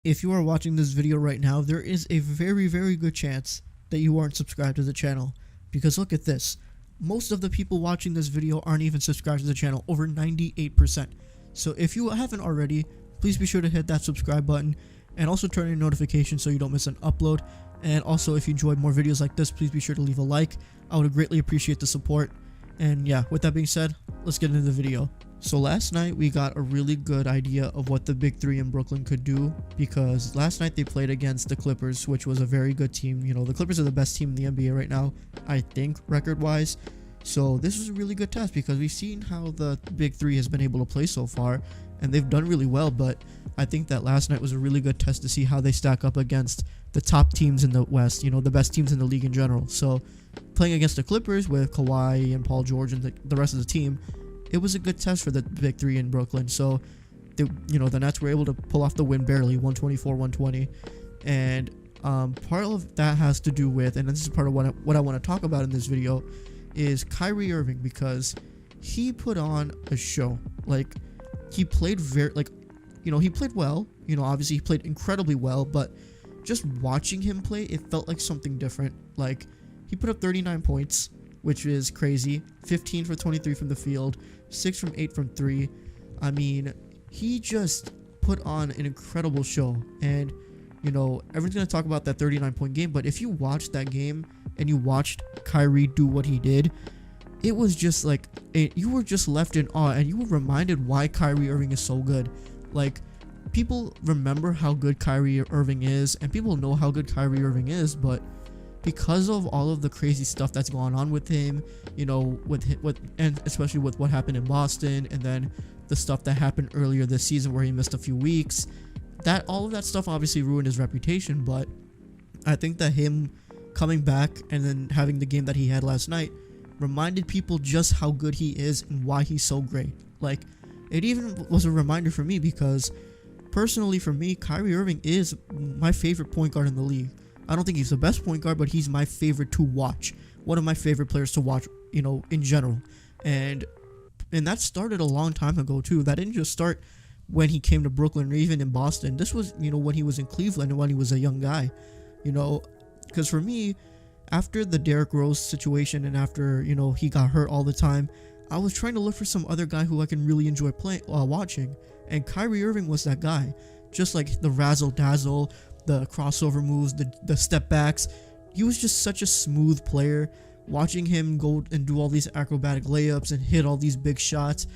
If you are watching this video right now, there is a very good chance that you aren't subscribed to the channel. Because look at this. Most of the people watching this video aren't even subscribed to the channel, over 98%. So if you haven't already, please be sure to hit that subscribe button and also turn on your notifications so you don't miss an upload. And also, if you enjoyed more videos like this, please be sure to leave a like. I would greatly appreciate the support. And yeah, with that being said, let's get into the video. So last night we got a really good idea of what the big three in Brooklyn could do, because last night they played against the Clippers, which was a very good team. You know, the Clippers are the best team in the NBA right now, I think, record wise. So this was a really good test because we've seen how the big three has been able to play so far, and they've done really well. But I think that last night was a really good test to see how they stack up against the top teams in the West, you know, the best teams in the league in general. So playing against the Clippers with Kawhi and Paul George and the rest of the team, it was a good test for the big three in Brooklyn. So the Nets were able to pull off the win barely, 124-120. And part of that has to do with, and this is part of what I want to talk about in this video, is Kyrie Irving, because he put on a show. Like, he played he played well. You know, obviously he played incredibly well, but just watching him play, it felt like something different. Like, he put up 39 points, which is crazy. 15 for 23 from the field, 6 from 8 from 3. I mean, he just put on an incredible show. And, you know, everyone's going to talk about that 39-point game, but if you watched that game and you watched Kyrie do what he did, it was just like, you were just left in awe, and you were reminded why Kyrie Irving is so good. Like, people remember how good Kyrie Irving is, and people know how good Kyrie Irving is, but because of all of the crazy stuff that's going on with him, you know, and especially with what happened in Boston, and then the stuff that happened earlier this season where he missed a few weeks, that all of that stuff obviously ruined his reputation. But I think that him coming back and then having the game that he had last night reminded people just how good he is and why he's so great. Like, it even was a reminder for me, because personally for me, Kyrie Irving is my favorite point guard in the league. I don't think he's the best point guard, but he's my favorite to watch. One of my favorite players to watch, you know, in general. And that started a long time ago too. That didn't just start when he came to Brooklyn or even in Boston. This was, you know, when he was in Cleveland and when he was a young guy. You know, because for me, after the Derrick Rose situation and after, you know, he got hurt all the time, I was trying to look for some other guy who I can really enjoy watching. And Kyrie Irving was that guy. Just like the razzle-dazzle, the crossover moves, the step backs. He was just such a smooth player. Watching him go and do all these acrobatic layups and hit all these big shots,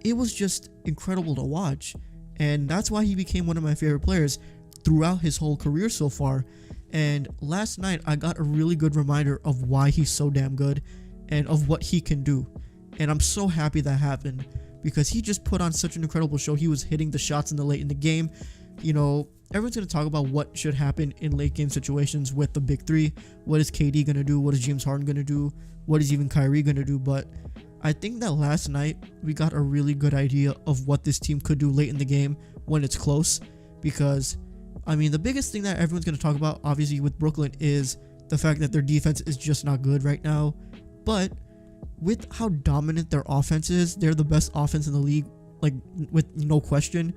it was just incredible to watch. And that's why he became one of my favorite players throughout his whole career so far. And last night I got a really good reminder of why he's so damn good and of what he can do. And I'm so happy that happened, because he just put on such an incredible show. He was hitting the shots in the game. You know, everyone's going to talk about what should happen in late game situations with the big three. What is KD going to do? What is James Harden going to do? What is even Kyrie going to do? But I think that last night we got a really good idea of what this team could do late in the game when it's close. Because, I mean, the biggest thing that everyone's going to talk about, obviously, with Brooklyn is the fact that their defense is just not good right now. But with how dominant their offense is, they're the best offense in the league, like, with no question.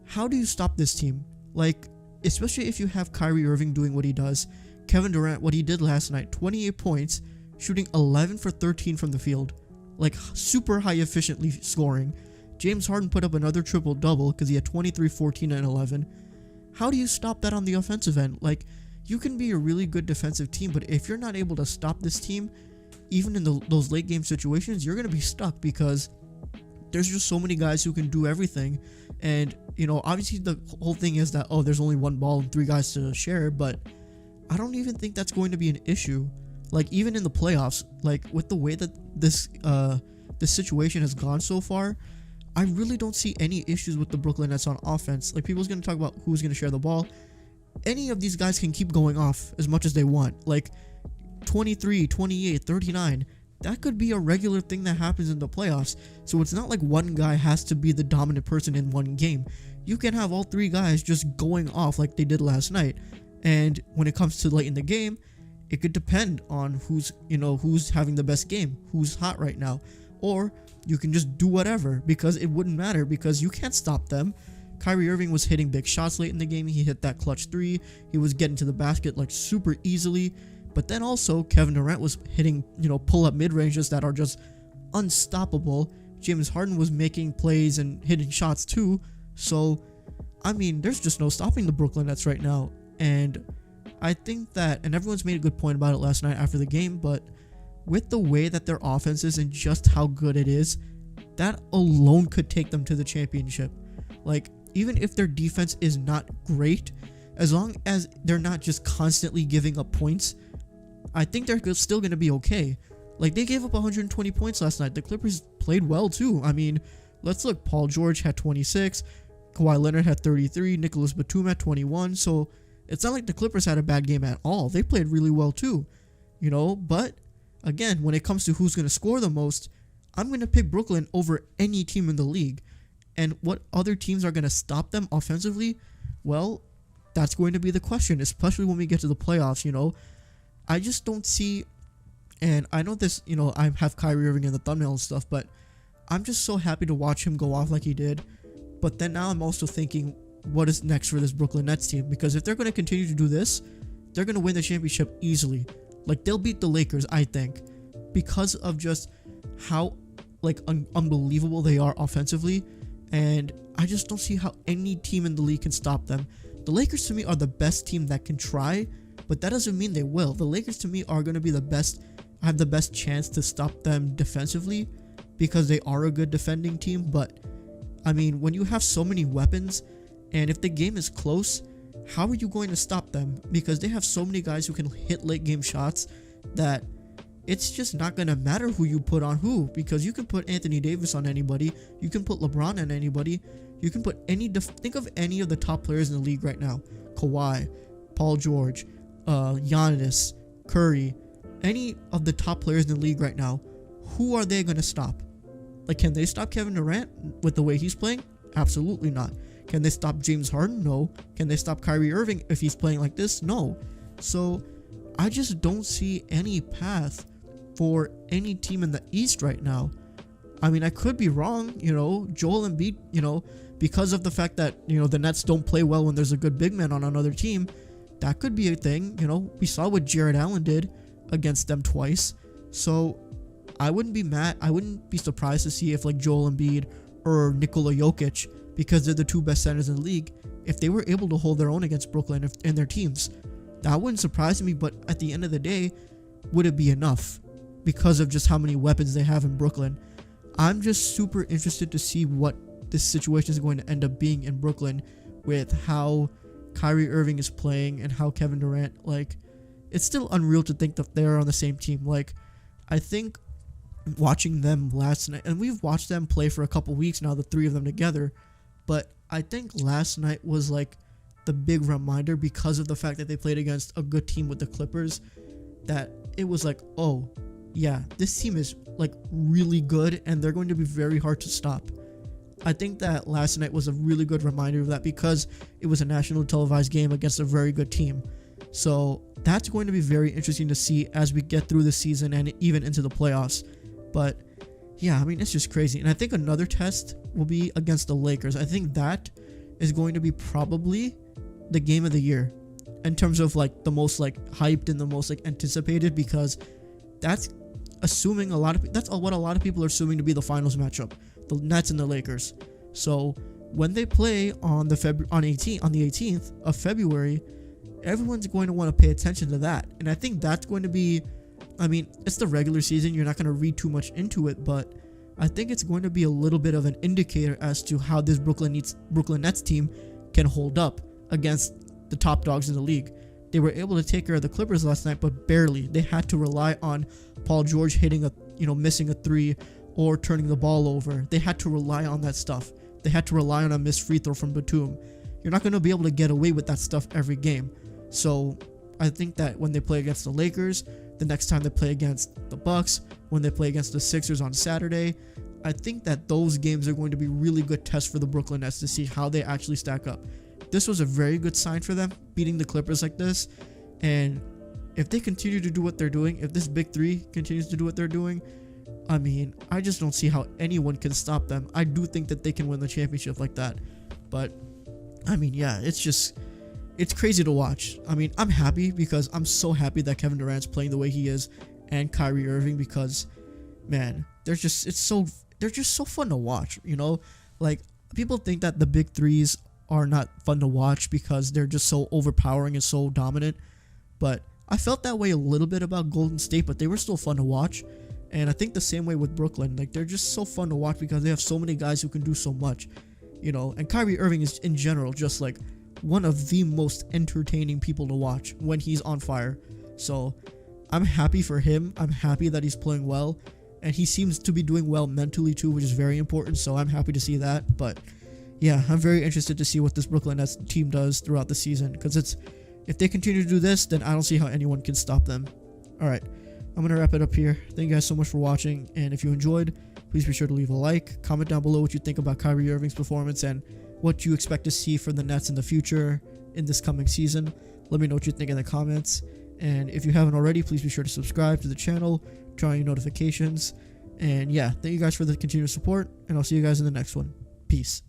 How do you stop this team? Like, especially if you have Kyrie Irving doing what he does. Kevin Durant, what he did last night, 28 points, shooting 11 for 13 from the field. Like, super high efficiently scoring. James Harden put up another triple-double because he had 23, 14, and 11. How do you stop that on the offensive end? Like, you can be a really good defensive team, but if you're not able to stop this team, even in those late game situations, you're going to be stuck, because there's just so many guys who can do everything. And, you know, obviously the whole thing is that, oh, there's only one ball and 3 guys to share, but I don't even think that's going to be an issue. Like, even in the playoffs, like, with the way that this situation has gone so far, I really don't see any issues with the Brooklyn Nets on offense. Like, people's going to talk about who's going to share the ball. Any of these guys can keep going off as much as they want. Like, 23, 28, 39. That could be a regular thing that happens in the playoffs. So it's not like one guy has to be the dominant person in one game. You can have all 3 guys just going off like they did last night. And when it comes to late in the game, it could depend on who's having the best game, who's hot right now. Or you can just do whatever, because it wouldn't matter, because you can't stop them. Kyrie Irving was hitting big shots late in the game. He hit that clutch 3. He was getting to the basket like super easily. But then also Kevin Durant was hitting, pull-up mid-ranges that are just unstoppable. James Harden was making plays and hitting shots too. So, I mean, there's just no stopping the Brooklyn Nets right now. And I think that, and everyone's made a good point about it last night after the game, but with the way that their offense is and just how good it is, that alone could take them to the championship. Like, even if their defense is not great, as long as they're not just constantly giving up points, I think they're still going to be okay. Like, they gave up 120 points last night. The Clippers played well too. I mean, let's look. Paul George had 26. Kawhi Leonard had 33. Nicholas Batum had 21. So it's not like the Clippers had a bad game at all. They played really well too. But again, when it comes to who's going to score the most, I'm going to pick Brooklyn over any team in the league. And what other teams are going to stop them offensively? Well, that's going to be the question, especially when we get to the playoffs. I just don't see, and I know this, I have Kyrie Irving in the thumbnail and stuff, but I'm just so happy to watch him go off like he did. But then now I'm also thinking, what is next for this Brooklyn Nets team? Because if they're going to continue to do this, they're going to win the championship easily. Like, they'll beat the Lakers, I think, because of just how, unbelievable they are offensively. And I just don't see how any team in the league can stop them. The Lakers, to me, are the best team that can try, but that doesn't mean they will. The Lakers, to me, are going to be have the best chance to stop them defensively because they are a good defending team. But, I mean, when you have so many weapons, and if the game is close, how are you going to stop them? Because they have so many guys who can hit late game shots that it's just not going to matter who you put on who, because you can put Anthony Davis on anybody. You can put LeBron on anybody. You can put think of any of the top players in the league right now. Kawhi, Paul George, Giannis, Curry, any of the top players in the league right now. Who are they going to stop? Like, can they stop Kevin Durant with the way he's playing? Absolutely not. Can they stop James Harden? No. Can they stop Kyrie Irving if he's playing like this? No. So I just don't see any path for any team in the East right now. I mean, I could be wrong, Joel Embiid, because of the fact that, the Nets don't play well when there's a good big man on another team. That could be a thing, we saw what Jared Allen did against them twice. So I wouldn't be mad. I wouldn't be surprised to see if Joel Embiid or Nikola Jokic, because they're the two best centers in the league, if they were able to hold their own against Brooklyn and their teams. That wouldn't surprise me, but at the end of the day, would it be enough? Because of just how many weapons they have in Brooklyn. I'm just super interested to see what this situation is going to end up being in Brooklyn with how Kyrie Irving is playing and how Kevin Durant, it's still unreal to think that they're on the same team. I think watching them last night, and we've watched them play for a couple weeks now, the three of them together, but I think last night was the big reminder, because of the fact that they played against a good team with the Clippers, that it was oh yeah, this team is really good and they're going to be very hard to stop. I think that last night was a really good reminder of that, because it was a national televised game against a very good team. So that's going to be very interesting to see as we get through the season and even into the playoffs. But yeah, I mean, it's just crazy. And I think another test will be against the Lakers. I think that is going to be probably the game of the year in terms of the most hyped and the most anticipated, because that's assuming that's what a lot of people are assuming to be the finals matchup, the Nets and the Lakers. So when they play on the 18th of February, everyone's going to want to pay attention to that. And I think that's going to be, I mean, it's the regular season, you're not going to read too much into it, but I think it's going to be a little bit of an indicator as to how this Brooklyn Nets team can hold up against the top dogs in the league. They were able to take care of the Clippers last night, but barely. They had to rely on Paul George hitting missing a three or turning the ball over. They had to rely on that stuff. They had to rely on a missed free throw from Batum. You're not going to be able to get away with that stuff every game. So I think that when they play against the Lakers, the next time they play against the Bucks, when they play against the Sixers on Saturday, I think that those games are going to be really good tests for the Brooklyn Nets to see how they actually stack up. This was a very good sign for them, beating the Clippers like this. And if they continue to do what they're doing, if this big three continues to do what they're doing, I mean, I just don't see how anyone can stop them. I do think that they can win the championship like that. But I mean, yeah, it's crazy to watch. I mean, I'm happy because I'm so happy that Kevin Durant's playing the way he is, and Kyrie Irving, because man, they're just so fun to watch, you know? Like, people think that the big threes are not fun to watch because they're just so overpowering and so dominant, but I felt that way a little bit about Golden State, but they were still fun to watch. And I think the same way with Brooklyn. Like, they're just so fun to watch because they have so many guys who can do so much, you know? And Kyrie Irving is, in general, just like one of the most entertaining people to watch when he's on fire. So I'm happy for him. I'm happy that he's playing well, and he seems to be doing well mentally too, which is very important. So I'm happy to see that. But yeah, I'm very interested to see what this Brooklyn Nets team does throughout the season, because if they continue to do this, then I don't see how anyone can stop them. All right, I'm going to wrap it up here. Thank you guys so much for watching, and if you enjoyed, please be sure to leave a like. Comment down below what you think about Kyrie Irving's performance and what you expect to see from the Nets in the future in this coming season. Let me know what you think in the comments, and if you haven't already, please be sure to subscribe to the channel, turn on your notifications, and yeah, thank you guys for the continued support, and I'll see you guys in the next one. Peace.